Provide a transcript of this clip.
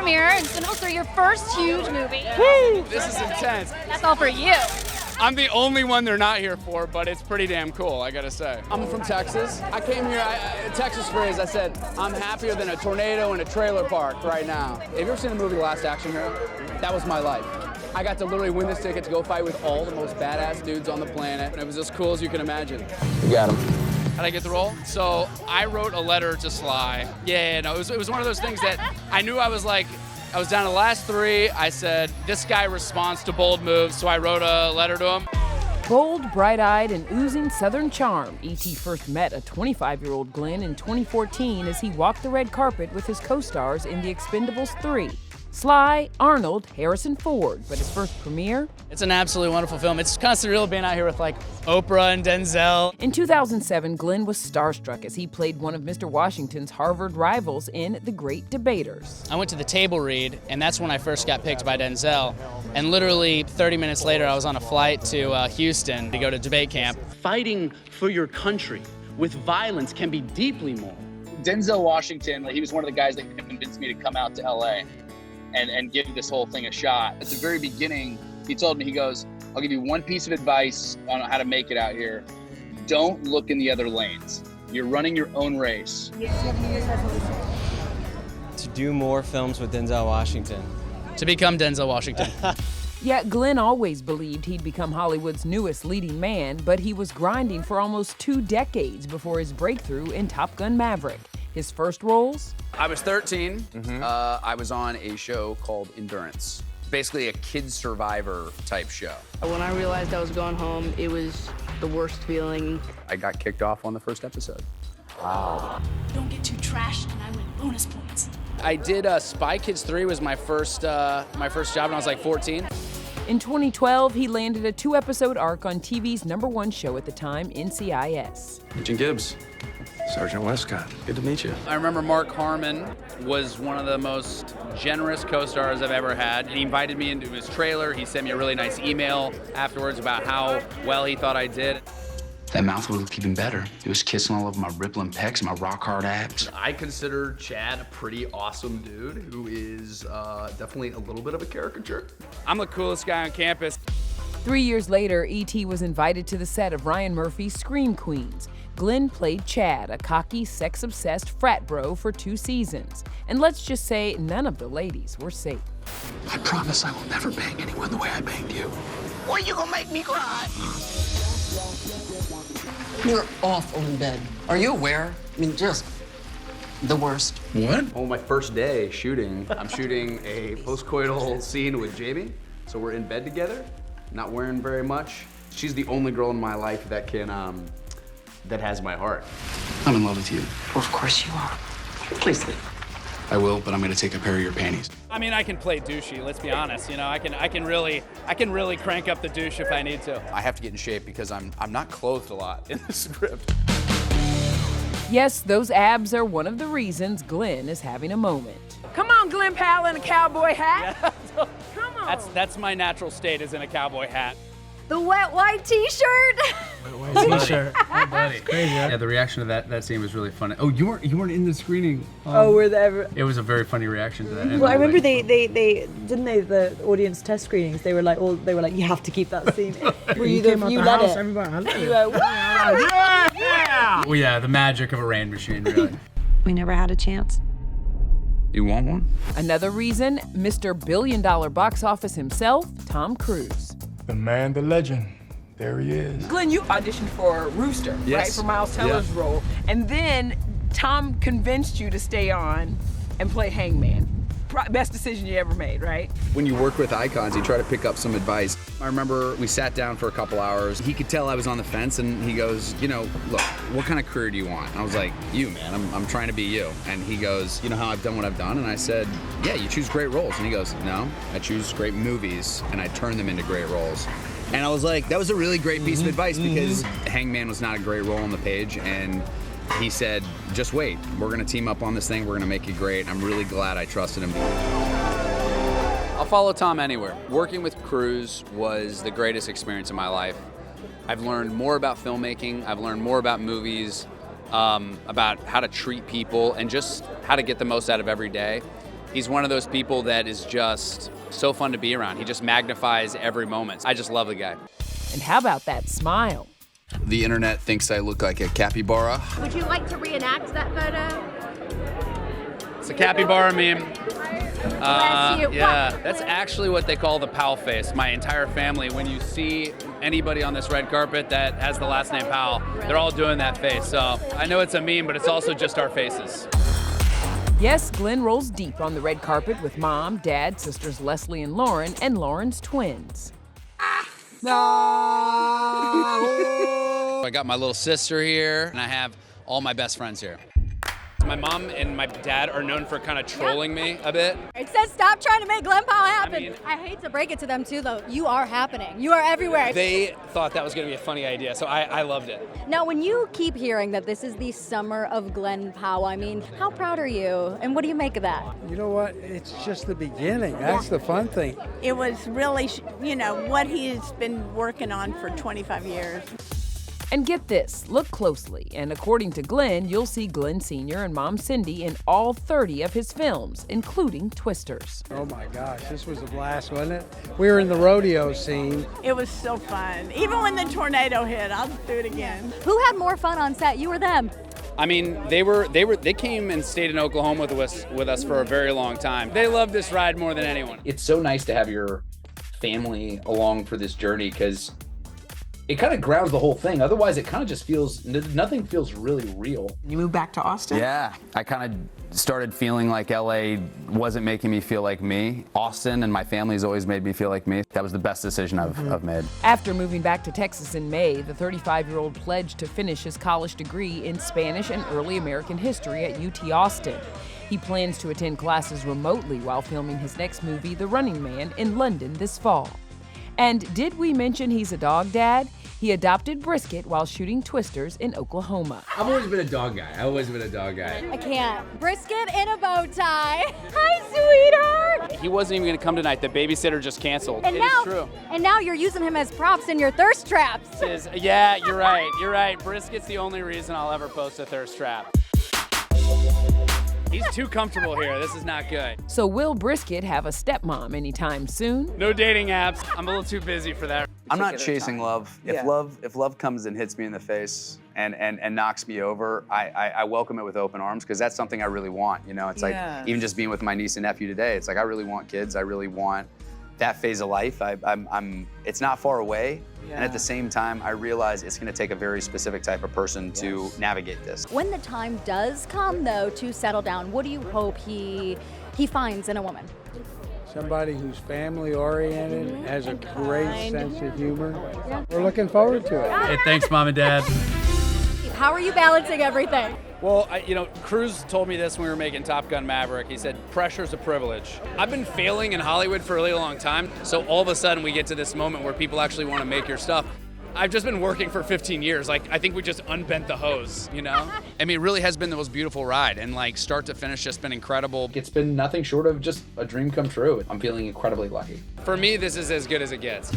premiere. Expendables 3, your first huge movie. Woo! This is intense. That's all for you. I'm the only one they're not here for, but it's pretty damn cool, I gotta say. I'm from Texas. I came here, Texas phrase, I said, I'm happier than a tornado in a trailer park right now. Have you ever seen the movie Last Action Hero? That was my life. I got to literally win this ticket to go fight with all the most badass dudes on the planet, and it was as cool as you can imagine. You got him. How'd I get the role? So I wrote a letter to Sly. No, it was one of those things that I knew I was down to the last 3. I said, this guy responds to bold moves, so I wrote a letter to him. Bold, bright-eyed, and oozing Southern charm, E.T. first met a 25-year-old Glen in 2014 as he walked the red carpet with his co-stars in The Expendables 3. Sly, Arnold, Harrison Ford, but his first premiere? It's an absolutely wonderful film. It's kind of surreal being out here with like Oprah and Denzel. In 2007, Glen was starstruck as he played one of Mr. Washington's Harvard rivals in The Great Debaters. I went to the table read, and that's when I first got picked by Denzel. And literally 30 minutes later, I was on a flight to Houston to go to debate camp. Fighting for your country with violence can be deeply moral. Denzel Washington, he was one of the guys that convinced me to come out to LA and give this whole thing a shot. At the very beginning, he told me, he goes, I'll give you one piece of advice on how to make it out here. Don't look in the other lanes. You're running your own race. To do more films with Denzel Washington. To become Denzel Washington. Yet Glen always believed he'd become Hollywood's newest leading man, but he was grinding for almost 2 decades before his breakthrough in Top Gun Maverick. His first roles? I was 13. I was on a show called Endurance. Basically a kid survivor type show. When I realized I was going home, it was the worst feeling. I got kicked off on the first episode. Wow. Don't get too trashed and I win bonus points. I did Spy Kids 3 was my first job when I was like 14. In 2012, he landed a 2-episode arc on TV's #1 show at the time, NCIS. Agent Gibbs, Sergeant Westcott, good to meet you. I remember Mark Harmon was one of the most generous co-stars I've ever had. He invited me into his trailer. He sent me a really nice email afterwards about how well he thought I did. That mouth would look even better. He was kissing all over my rippling pecs and my rock hard abs. I consider Chad a pretty awesome dude who is definitely a little bit of a caricature. I'm the coolest guy on campus. 3 years later, E.T. was invited to the set of Ryan Murphy's Scream Queens. Glen played Chad, a cocky, sex-obsessed frat bro for 2 seasons. And let's just say none of the ladies were safe. I promise I will never bang anyone the way I banged you. Or you gonna make me cry. You're awful in bed. Are you aware? I mean, just the worst. What? On my first day shooting, I'm shooting a post-coital scene with Jamie. So we're in bed together, not wearing very much. She's the only girl in my life that can, that has my heart. I'm in love with you. Well, of course you are. Please leave. I will, but I'm gonna take a pair of your panties. I mean, I can play douchey, let's be honest. You know, I can really crank up the douche if I need to. I have to get in shape because I'm not clothed a lot in the script. Yes, those abs are one of the reasons Glen is having a moment. Come on, Glen Powell in a cowboy hat. Yeah. Come on. That's my natural state, is in a cowboy hat. The wet white t-shirt. White t-shirt. Oh, buddy. Crazy, huh? Yeah, the reaction to that scene was really funny. Oh, you weren't in the screening. Were they ever? It was a very funny reaction to that. Well, I remember they the audience test screenings. They were like you have to keep that scene. Were you you led it? Everybody, I led You went, yeah! Well, yeah, the magic of a rain machine, really. We never had a chance. You want one? Another reason, Mr. Billion-dollar box office himself, Tom Cruise. The man, the legend. There he is. Glen, you auditioned for Rooster, right? For Miles Teller's role. And then Tom convinced you to stay on and play Hangman. Best decision you ever made, right? When you work with icons, you try to pick up some advice. I remember we sat down for a couple hours. He could tell I was on the fence, and he goes, you know, look, what kind of career do you want? And I was like, you, man, I'm trying to be you. And he goes, you know how I've done what I've done? And I said, yeah, you choose great roles. And he goes, no, I choose great movies, and I turn them into great roles. And I was like, that was a really great piece of advice, because Hangman was not a great role on the page, and he said, just wait, we're gonna team up on this thing, we're gonna make it great. I'm really glad I trusted him. I'll follow Tom anywhere. Working with Cruise was the greatest experience of my life. I've learned more about filmmaking, I've learned more about movies, about how to treat people, and just how to get the most out of every day. He's one of those people that is just so fun to be around. He just magnifies every moment. I just love the guy. And how about that smile? The internet thinks I look like a capybara. Would you like to reenact that photo? It's a capybara meme. Bless you. Yeah, that's actually what they call the Powell face. My entire family, when you see anybody on this red carpet that has the last name Powell, they're all doing that face. So I know it's a meme, but it's also just our faces. Yes, Glen rolls deep on the red carpet with mom, dad, sisters Leslie and Lauren's twins. I got my little sister here, and I have all my best friends here. My mom and my dad are known for kind of trolling me a bit. It says stop trying to make Glen Powell happen. I hate to break it to them too, though. You are happening. You are everywhere. They thought that was going to be a funny idea, so I loved it. Now, when you keep hearing that this is the summer of Glen Powell, I mean, how proud are you? And what do you make of that? You know what? It's just the beginning. That's the fun thing. It was really, what he's been working on for 25 years. And get this, look closely, and according to Glen, you'll see Glen Sr. and Mom Cindy in all 30 of his films, including Twisters. Oh my gosh, this was a blast, wasn't it? We were in the rodeo scene. It was so fun. Even when the tornado hit, I'll do it again. Who had more fun on set, you or them? I mean, they came and stayed in Oklahoma with us for a very long time. They love this ride more than anyone. It's so nice to have your family along for this journey because it kind of grounds the whole thing. Otherwise, it kind of just feels, nothing feels really real. You moved back to Austin? Yeah, I kind of started feeling like LA wasn't making me feel like me. Austin and my family's always made me feel like me. That was the best decision I've made. After moving back to Texas in May, the 35-year-old pledged to finish his college degree in Spanish and Early American History at UT Austin. He plans to attend classes remotely while filming his next movie, The Running Man, in London this fall. And did we mention he's a dog dad? He adopted Brisket while shooting Twisters in Oklahoma. I've always been a dog guy. I can't. Brisket in a bow tie. Hi, sweetheart. He wasn't even going to come tonight. The babysitter just canceled. And It now, is true. And now you're using him as props in your thirst traps. Yeah, you're right. You're right. Brisket's the only reason I'll ever post a thirst trap. He's too comfortable here. This is not good. So will Brisket have a stepmom anytime soon? No dating apps. I'm a little too busy for that. I'm not chasing love. If love comes and hits me in the face and knocks me over, I welcome it with open arms because that's something I really want. It's like even just being with my niece and nephew today, it's like I really want kids. I really want that phase of life. It's not far away. And at the same time, I realize it's going to take a very specific type of person to navigate this. When the time does come, though, to settle down, what do you hope he finds in a woman? Somebody who's family-oriented, has a great sense of humor. We're looking forward to it. Hey, thanks, Mom and Dad. How are you balancing everything? Well, Cruise told me this when we were making Top Gun Maverick. He said, pressure's a privilege. I've been failing in Hollywood for a really long time, so all of a sudden we get to this moment where people actually want to make your stuff. I've just been working for 15 years. I think we just unbent the hose, I mean, it really has been the most beautiful ride, and start to finish, just been incredible. It's been nothing short of just a dream come true. I'm feeling incredibly lucky. For me, this is as good as it gets.